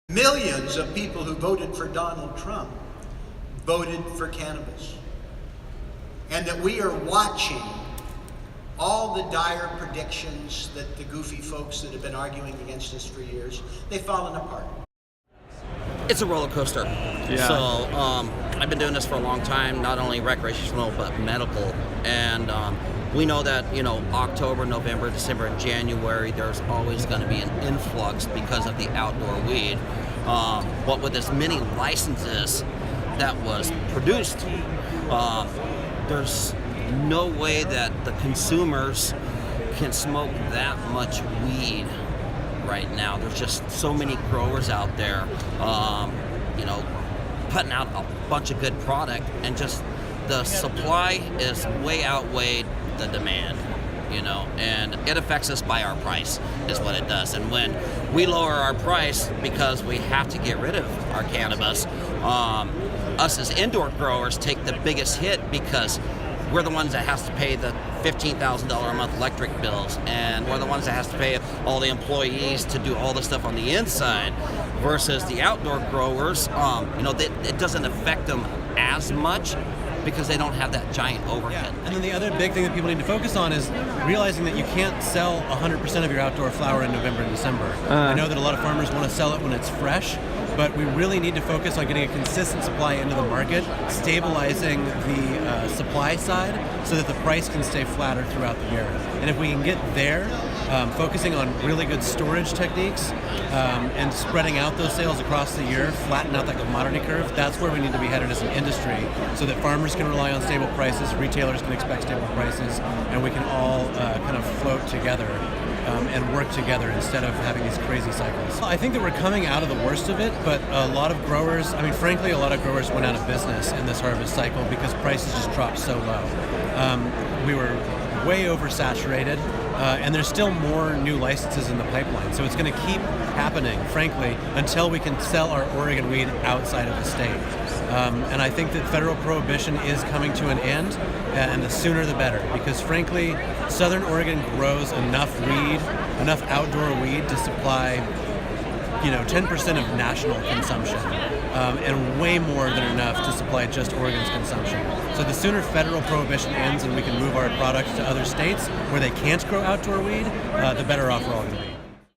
Millions of people who voted for Donald Trump voted for cannabis. And that we are watching all the dire predictions that the goofy folks that have been arguing against us for years, they've fallen apart. It's a roller coaster. Yeah. So I've been doing this for a long time, not only recreational but medical. And we know that, October, November, December, and January, there's always going to be an influx because of the outdoor weed. But with as many licenses that was produced, there's no way that the consumers can smoke that much weed right now. There's just so many growers out there, putting out a bunch of good product, and just the supply is way outweighed the demand, and it affects us by our price is what it does. And when we lower our price because we have to get rid of our cannabis, us as indoor growers take the biggest hit because we're the ones that has to pay the $15,000 a month electric bills, and we're the ones that has to pay all the employees to do all the stuff on the inside, versus the outdoor growers, it doesn't affect them as much because they don't have that giant overhead. And then the other big thing that people need to focus on is realizing that you can't sell 100% of your outdoor flower in November and December. I know that a lot of farmers want to sell it when it's fresh, but we really need to focus on getting a consistent supply into the market, stabilizing the supply side so that the price can stay flatter throughout the year. And if we can get there, focusing on really good storage techniques and spreading out those sales across the year, flatten out that commodity curve, that's where we need to be headed as an industry, so that farmers can rely on stable prices, retailers can expect stable prices, and we can all kind of float together and work together instead of having these crazy cycles. I think that we're coming out of the worst of it, but a lot of growers, frankly, a lot of growers went out of business in this harvest cycle because prices just dropped so low. We were way oversaturated, and there's still more new licenses in the pipeline. So it's going to keep happening, frankly, until we can sell our Oregon weed outside of the state. And I think that federal prohibition is coming to an end, and the sooner the better, because frankly, Southern Oregon grows enough weed, enough outdoor weed to supply 10% of national consumption, and way more than enough to supply just Oregon's consumption. So the sooner federal prohibition ends and we can move our products to other states where they can't grow outdoor weed, the better off we're all going to be.